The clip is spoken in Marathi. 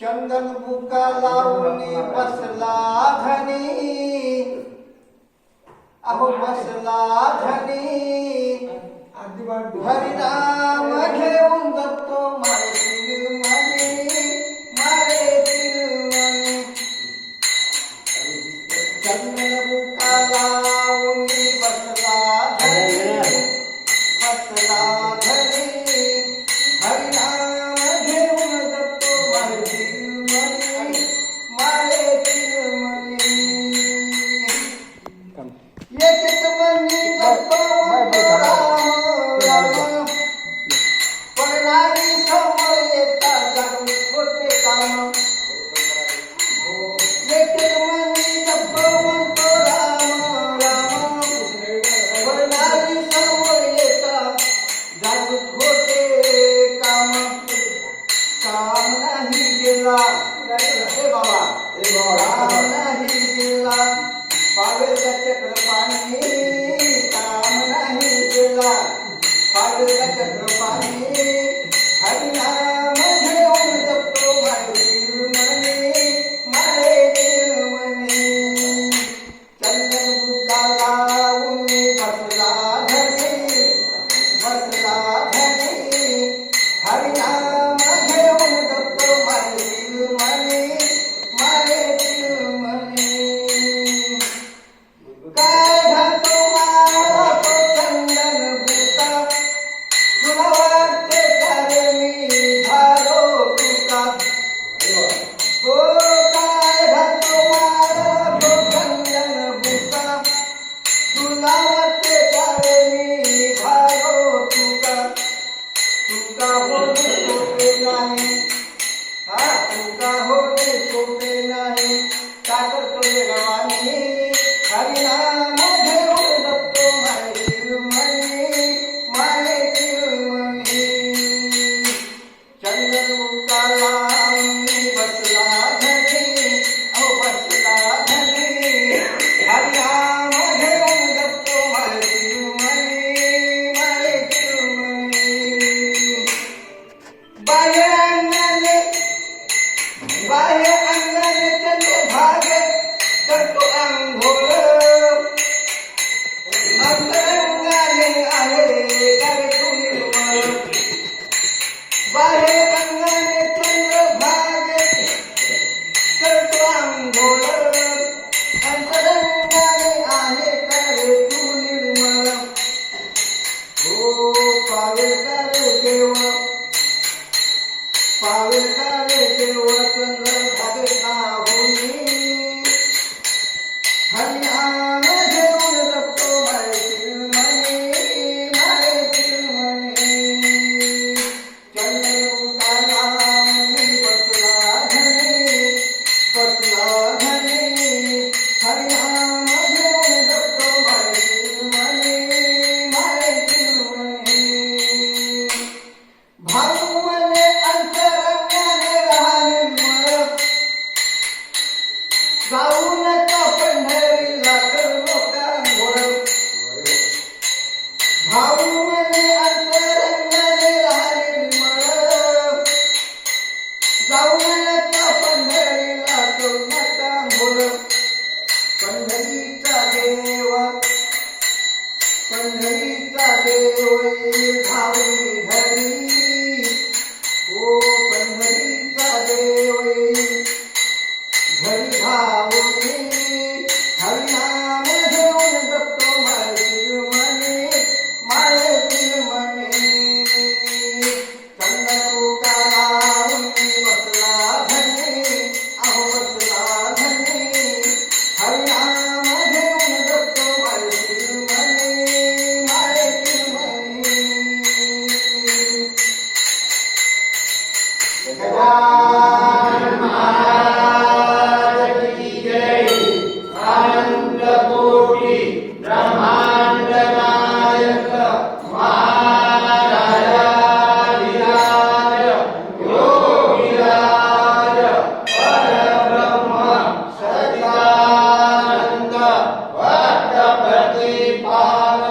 चंदन बुका लावणी बसला धनी, अहो बसला धनी, हरिनाम घेऊन जपतो मारे मनी, मारे मनी. चंदन बुका लावणी बसला धनी, बसला धनी, हरिनाम घेऊन जपतो मारे मनी, मारे मनी. एक मनी जपतो राम राम, पडणारी समोर येता जागून खोटे काम. एक मनी जपतो राम राम, पडणारी समोर येता जागून खोटे काम. काम नाही गेला हे बाबा, काम नाही गेला पावेच्या चक्रपाणी, काम नाही गेला पावेच्या चक्रपाणी. हरिनाम घेऊन जपतो मारे मनी, मारे मनी. चंदन बुका लावून बसला धनी, बसला धनी, हरिनाम घेऊन जपतो मारे मनी, मारे मनी. काय घालतो मारा तो चंदन बुका, तुला वाटते का रे मी झालो तुका. हो काय घालतो मारा तो चंदन बुका, तुला वाटते का रे मी झालो तुका. तुका होणे सोपे नाही, हा तुका होणे सोपे नाही. का करतो गवानी, हरिनाम घेऊन जपतो मारे मनी, मारे मनी. चंदन बुका लावून बसला धनी, अहो बसला धनी, हरिनाम घेऊन जपतो मारे मनी, मारे मनी. बाह्य अंगाने, बाह्य अंगाने चंद्रभागे करतो अंघोळ, अंतरंगाने आहे करे तू निर्मळ. बाह्य अंगाने चंद्रभागे करतो अंघोळ, अंतरंगाने आहे करे तू निर्मळ. हो पावेल करे देव, पावेल करे देव चंद्रभागे नाहुनी. हरिनाम घेऊन जपतो मारे मनी, मारे मनी. चंदन बुका लावून बसला धनी, बसला धनी, हरिनाम घेऊन जपतो मारे मनी, मारे मनी. भाऊ मने अंतरंगाने राहावे मळ, जाऊ नका पंढरीला करू का घोळ. भाऊ मने अंतरंगाने राहावे मळ, जाऊ नका पंढरीला करू नका घोळ. पंढरीचा देव, पंढरीचा देव येईल धावणी घरी. ओ पंढरीचा देव येईल घरी धावणी. हरिनाम घेऊन जपतो मारे मनी, मारे मनी. चंदन बुका लावून बसला धनी, अहो बसला धनी, हरिनाम घेऊन जपतो मारे मनी, मारे मनी. गजानन सत्य प्रतिपादन